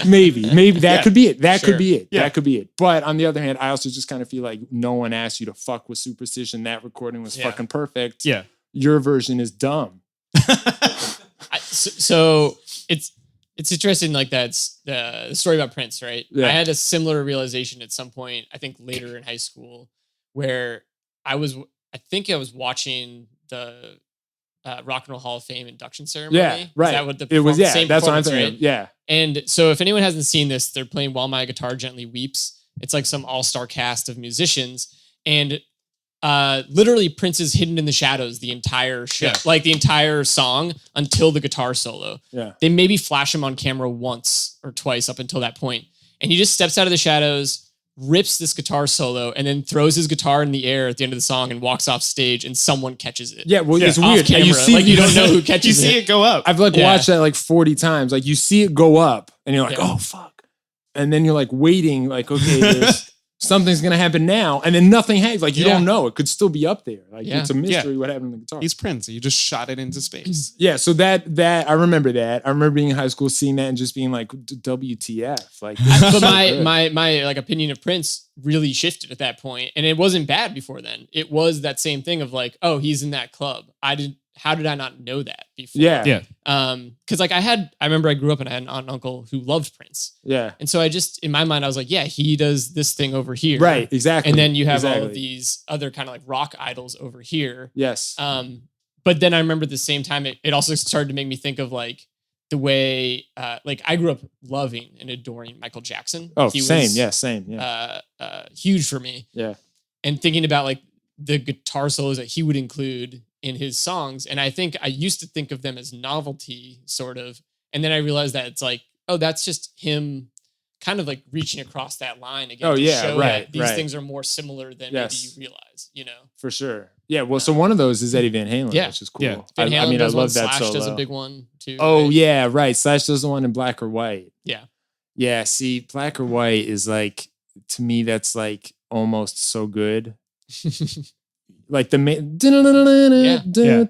maybe that Yeah, could be it. That sure. could be it. Yeah. That could be it. But on the other hand, I also just kind of feel like no one asked you to fuck with Superstition. That recording was Yeah. fucking perfect. Yeah. Your version is dumb. So it's interesting, like that's the story about Prince, right? Yeah. I had a similar realization at some point, I think later in high school, where I think I was watching the Rock and Roll Hall of Fame induction ceremony. Yeah, Is right. that what the It was, yeah, same that's what I'm performance, saying. right? Yeah. And so if anyone hasn't seen this, they're playing While My Guitar Gently Weeps. It's like some all-star cast of musicians. And literally Prince is hidden in the shadows the entire show, Yeah. like the entire song until the guitar solo. Yeah. They maybe flash him on camera once or twice up until that point. And he just steps out of the shadows, rips this guitar solo, and then throws his guitar in the air at the end of the song and walks off stage and someone catches it. Yeah. Well, Yeah, it's Off weird. camera. And you see, like you don't know who You catches see it. it go up. I've like Yeah. watched that like 40 times. Like you see it go up and you're like, Yeah. oh fuck. And then you're like waiting, like, okay, there's something's gonna happen now. And then nothing happens. Like you Yeah. don't know. It could still be up there. Like Yeah. it's a mystery what happened to the guitar. He's Prince. You just shot it into space. Yeah, so that I remember that. I remember being in high school, seeing that, and just being like, "WTF?" Like, this is But so my good. my like opinion of Prince really shifted at that point, and it wasn't bad before then. It was that same thing of like, oh, he's in that club. How did I not know that before? yeah, Yeah. Because like I remember I grew up and I had an aunt and uncle who loved Prince, yeah, and so I just in my mind I was like, yeah, he does this thing over here, right, exactly. And then you have all Exactly. of these other kind of like rock idols over here. Yes, But then I remember at the same time, it also started to make me think of like the way, like I grew up loving and adoring Michael Jackson. oh, He same, was, yeah, same, yeah, huge for me. yeah, And thinking about like the guitar solos that he would include in his songs. And I think I used to think of them as novelty sort of. And then I realized that it's like, oh, that's just him kind of like reaching across that line again. Oh, to yeah, show right, that these right. things are more similar than Yes. maybe you realize, you know? for sure. Yeah, well, so one of those is Eddie Van Halen, Yeah. which is cool. Yeah. Van Halen I mean, I does one, love that Slash solo. does a big one too. Oh right? yeah, right. Slash does the one in black or white. Yeah. Yeah, see, black or white is like, to me, that's like almost so good. Like the main,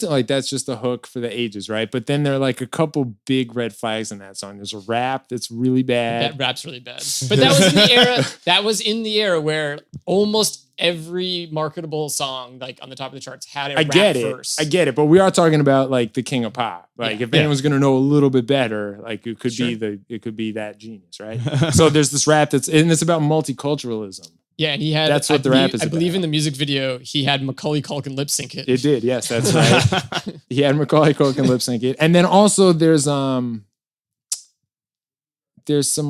like that's just the hook for the ages, right? But then there are like a couple big red flags in that song. There's a rap that's really bad. That rap's really bad. But that was in the era. That was in the era where almost every marketable song like on the top of the charts had a I rap get it. verse. I get it. But we are talking about like the king of pop. Like Yeah. if anyone's gonna know a little bit better, like it could Sure. be that genius, right? So there's this rap and it's about multiculturalism. Yeah, and he had. That's what the rap is I believe about. in the music video, he had Macaulay Culkin lip sync it. It did, yes, that's right. He had Macaulay Culkin lip sync it. And then also there's some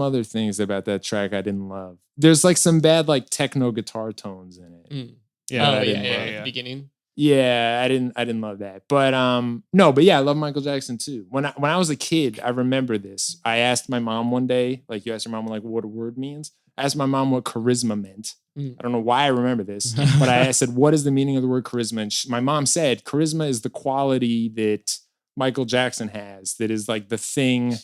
other things about that track I didn't love. There's like some bad like techno guitar tones in it. Mm. Yeah, Oh I yeah, didn't yeah, love. at the beginning. Yeah, I didn't love that. But no, but yeah, I love Michael Jackson too. When I was a kid, I remember this. I asked my mom one day, like you asked your mom like what a word means. I asked my mom what charisma meant. Mm. I don't know why I remember this, but I said, what is the meaning of the word charisma? And my mom said, charisma is the quality that Michael Jackson has. That is like the thing.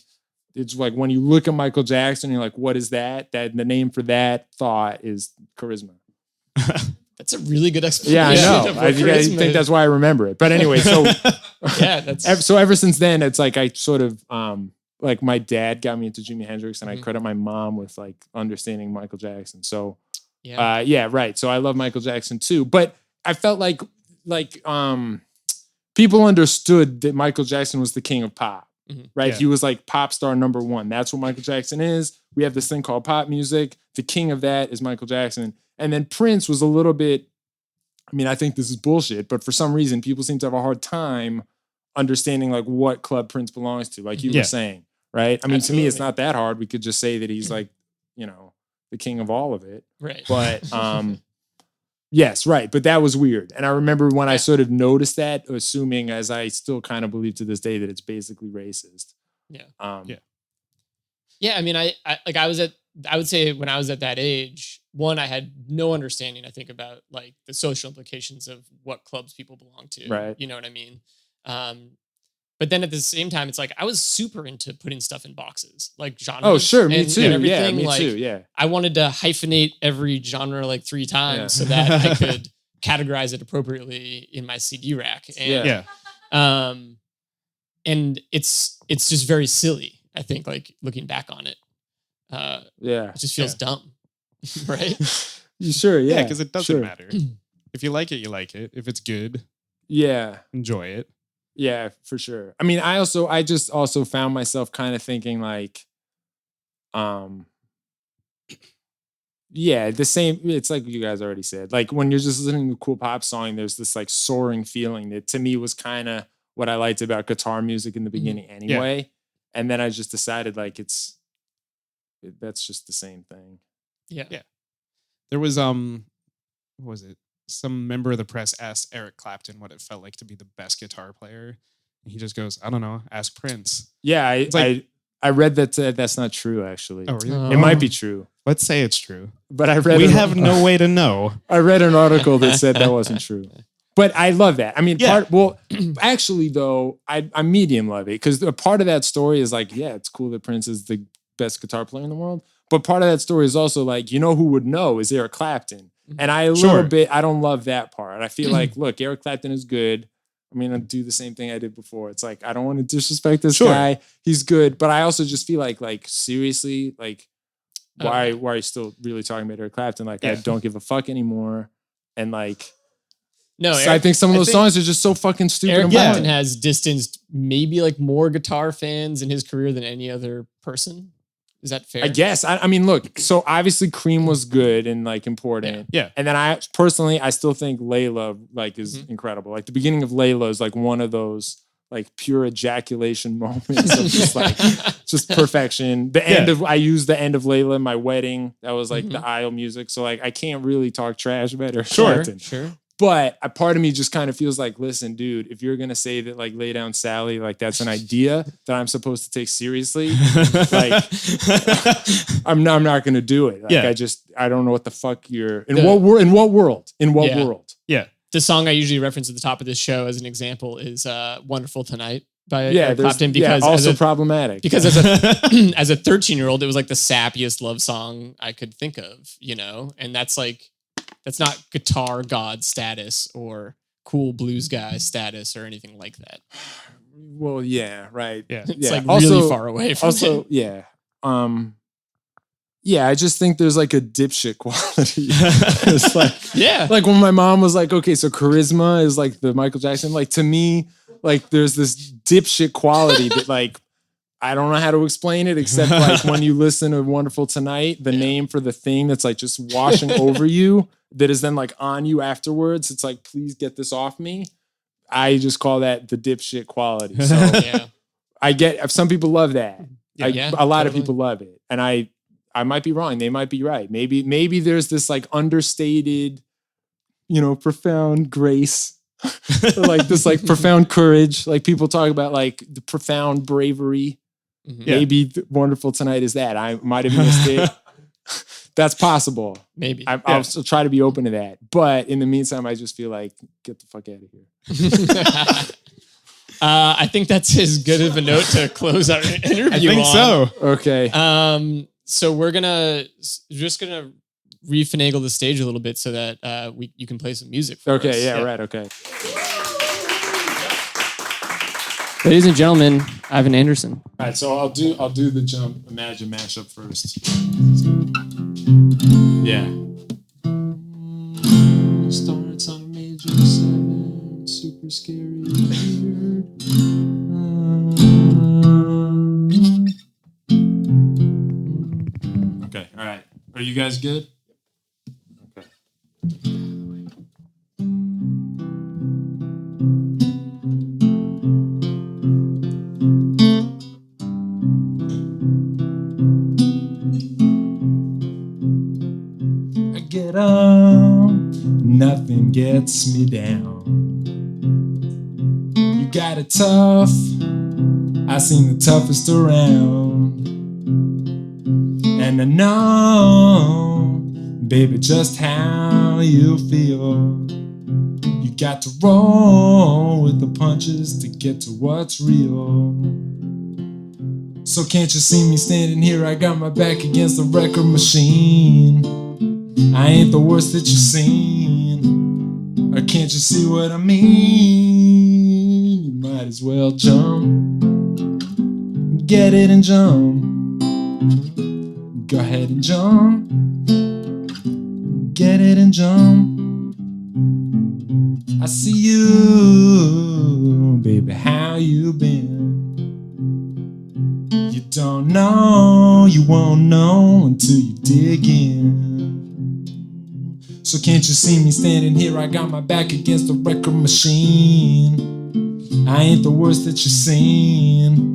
It's like when you look at Michael Jackson, you're like, what is that? That the name for that thought is charisma. That's a really good Yeah, explanation. I know. of I what charisma think is. that's why I remember it. But anyway, so Yeah, that's so ever since then, it's like I sort of like my dad got me into Jimi Hendrix, and I Mhm. credit my mom with like understanding Michael Jackson. So yeah. yeah, right. So I love Michael Jackson too. But I felt like people understood that Michael Jackson was the king of pop. Mhm. Right. Yeah. He was like pop star number one. That's what Michael Jackson is. We have this thing called pop music. The king of that is Michael Jackson. And then Prince was a little bit, I mean, I think this is bullshit, but for some reason, people seem to have a hard time understanding like what club Prince belongs to, like you Yeah. were saying, right? I mean, to me, it's Absolutely. not that hard. We could just say that he's like, you know, the king of all of it. Right. But yes, right. But that was weird. And I remember when I Yeah. sort of noticed that, assuming as I still kind of believe to this day that it's basically racist. Yeah. Yeah. Yeah, I mean, I would say when I was at that age, one, I had no understanding, I think, about like the social implications of what clubs people belong to. Right. You know what I mean? But then at the same time, it's like I was super into putting stuff in boxes, like genres. Oh, sure. Me and too. Yeah, everything. me Like, too. Yeah. I wanted to hyphenate every genre like 3 times Yeah. so that I could categorize it appropriately in my CD rack. And, Yeah. Yeah. and it's just very silly, I think, like looking back on it. Yeah. It just feels dumb, right? You sure? Yeah, Yeah. because it doesn't sure. matter. If you like it, you like it. If it's good, Yeah. enjoy it. Yeah, for sure. I mean, I just also found myself kind of thinking like, yeah, the same. It's like you guys already said. Like when you're just listening to a cool pop song, there's this like soaring feeling that to me was kind of what I liked about guitar music in the beginning anyway. And then I just decided like that's just the same thing. Yeah. Yeah. There was what was it? Some member of the press asked Eric Clapton what it felt like to be the best guitar player. And he just goes, I don't know, ask Prince. Yeah, like- I read that that's not true actually. Oh, really? It might be true, Let's say it's true. but I read We have no way to know. I read an article that said that wasn't true. But I love that. I mean, Yeah. actually though, I medium love it because a part of that story is like, yeah, it's cool that Prince is the best guitar player in the world. But part of that story is also like, you know who would know is Eric Clapton. And I don't love that part. I feel like, look, Eric Clapton is good. I mean, I do the same thing I did before. It's like, I don't want to disrespect this guy. He's good. But I also just feel like seriously, like, why are you still really talking about Eric Clapton? Like, I don't give a fuck anymore. And like, No, so I think some of those songs are just so fucking stupid. Eric and Clapton boring. has distanced maybe like more guitar fans in his career than any other person. Is that fair? I guess. I mean, look, so obviously Cream was good and like important. Yeah. And then I still think Layla like is incredible. Like the beginning of Layla is like one of those like pure ejaculation moments of just like just perfection. I used the end of Layla in my wedding. That was like the aisle music. So like I can't really talk trash about Eric Clapton. Sure. But a part of me just kind of feels like, listen, dude, if you're gonna say that like Lay Down Sally, like that's an idea that I'm supposed to take seriously, like I'm not gonna do it. Like I don't know what the fuck you're in what world? Yeah. The song I usually reference at the top of this show as an example is "Wonderful Tonight" by Yeah, Eric Clapton because also as a, problematic. because as a 13-year-old, it was like the sappiest love song I could think of, you know, and that's not guitar god status or cool blues guy status or anything like that. Well, yeah, right. Yeah. It's like Also- really far away from Also, it. yeah. Yeah, I just think there's like a dipshit quality. It's like, Yeah. like when my mom was like, okay, so charisma is like the Michael Jackson. Like to me, like there's this dipshit quality that like, I don't know how to explain it except like when you listen to Wonderful Tonight, the name for the thing that's like just washing over you that is then like on you afterwards. It's like, please get this off me. I just call that the dipshit quality. So Yeah. I get, some people love that. Yeah, A lot of totally. people love it. And I might be wrong. They might be right. Maybe there's this like understated, profound grace, or like this like profound courage. Like people talk about like the profound bravery. Mhm. Maybe Wonderful Tonight is that. I might have missed it. That's possible. Maybe. I'll still try to be open to that. But in the meantime, I just feel like, get the fuck out of here. I think that's as good of a note to close our interview I think on. so. Okay. So we're just gonna refinagle the stage a little bit so that you can play some music for us. Okay. Yeah, right. Okay. Ladies and gentlemen, Ivan Anderson. All right. So I'll do the jump Imagine mashup first. Yeah. Starts on a major 7, super scary. Weird. Okay. All right. Are you guys good? Okay. I get up, nothing gets me down. You got it tough, I seem the toughest around. And I know, baby, just how you feel. You got to roll with the punches to get to what's real. So can't you see me standing here? I got my back against the record machine. I ain't the worst that you've seen. Or can't you see what I mean? You might as well jump. Get it and jump. Go ahead and jump. Get it and jump. I see you, baby, how you been. You don't know, you won't know until you dig in. So can't you see me standing here? I got my back against the record machine. I ain't the worst that you've seen.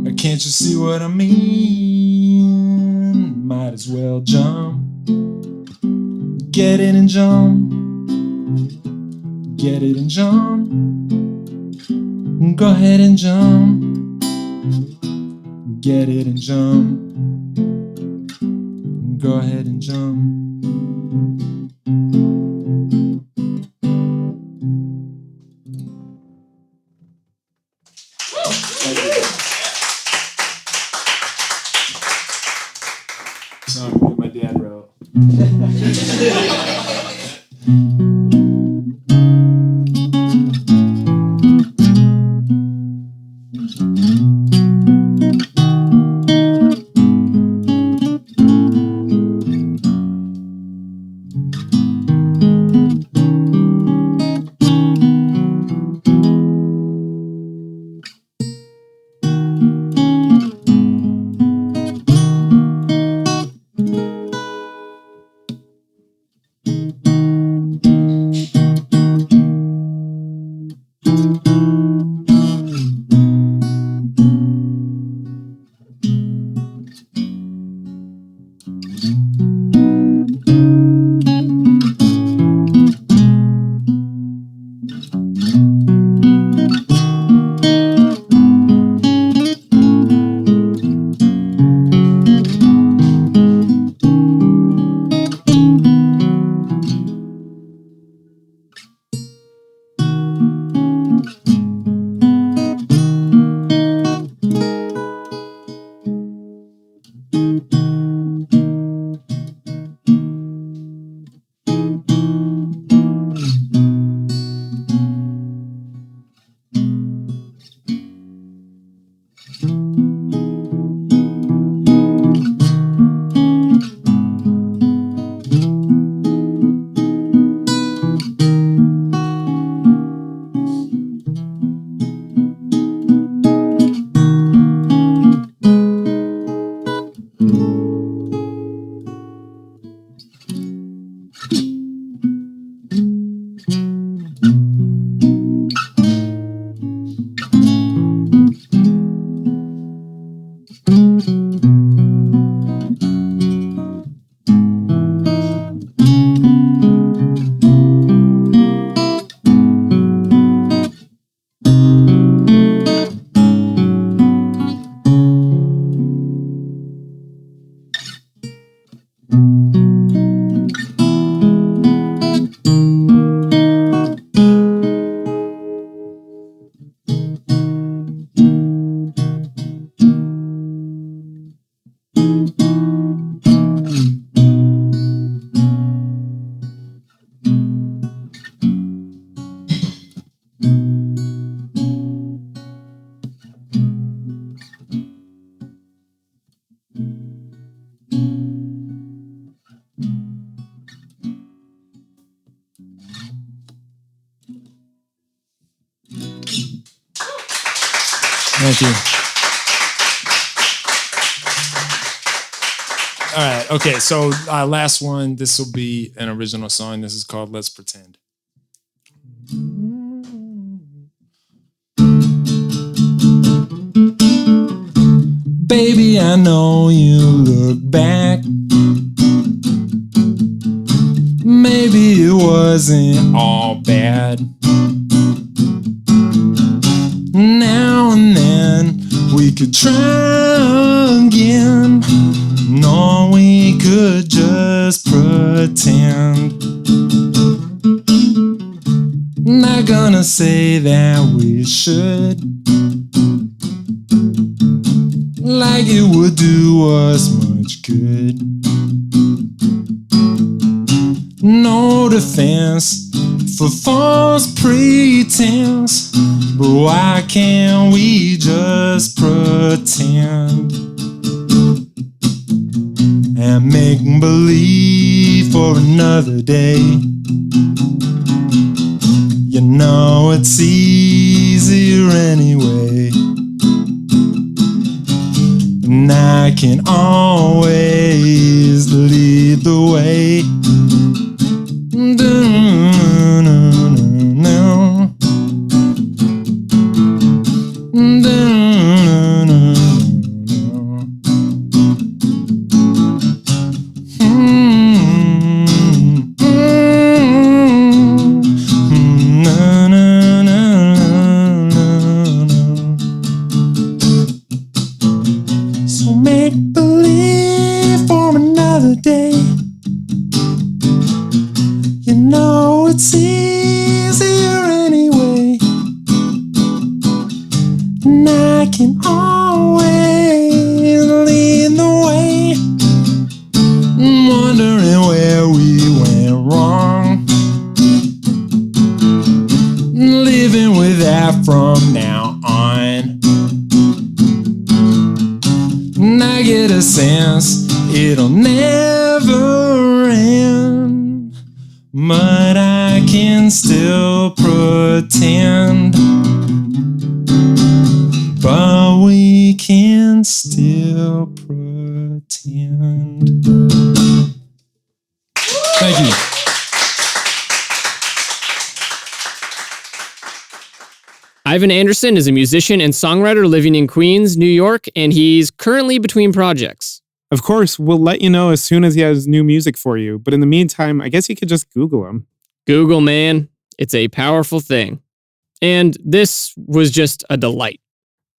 Or can't you see what I mean? Might as well jump. Get it and jump. Get it and jump. Go ahead and jump. Get it and jump. Go ahead and jump. Song that my dad wrote. Thank you. All right. Okay. So last one. This will be an original song. This is called "Let's Pretend." Baby, I know you look back. Maybe it wasn't all bad. Now and then we could try again. No, we could just pretend. Not gonna say that we should, like it would do us much good. No defense for false pretense, but why can't we just pretend and make believe for another day? You know it's easier anyway, and I can always lead the way. So make believe for another day. You know it's easier anyway, and I can always lead the way. I'm wondering where we went wrong, living with that from now on. And I get a sense it'll never end, but I can still pretend. But we can still pretend. Thank you. Ivan Anderson is a musician and songwriter living in Queens, New York, and he's currently between projects. Of course, we'll let you know as soon as he has new music for you, but in the meantime, I guess you could just Google him. Google, man. It's a powerful thing. And this was just a delight.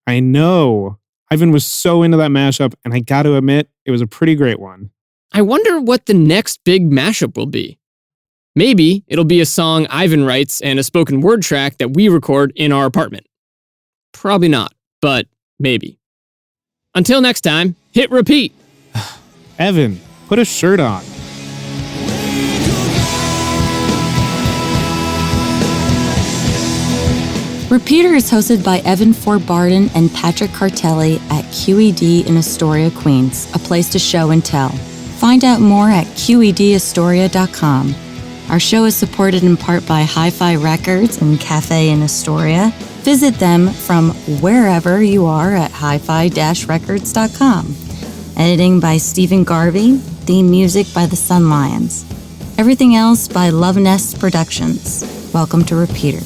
I know. Ivan was so into that mashup, and I gotta admit, it was a pretty great one. I wonder what the next big mashup will be. Maybe it'll be a song Ivan writes and a spoken word track that we record in our apartment. Probably not, but maybe. Until next time, hit repeat. Evan, put a shirt on. Repeater is hosted by Evan Ford Barden and Patrick Cartelli at QED in Astoria, Queens, a place to show and tell. Find out more at QEDAstoria.com. Our show is supported in part by Hi-Fi Records and Cafe in Astoria. Visit them from wherever you are at hi-fi-records.com. Editing by Stephen Garvey. Theme music by the Sun Lions. Everything else by Love Nest Productions. Welcome to Repeater.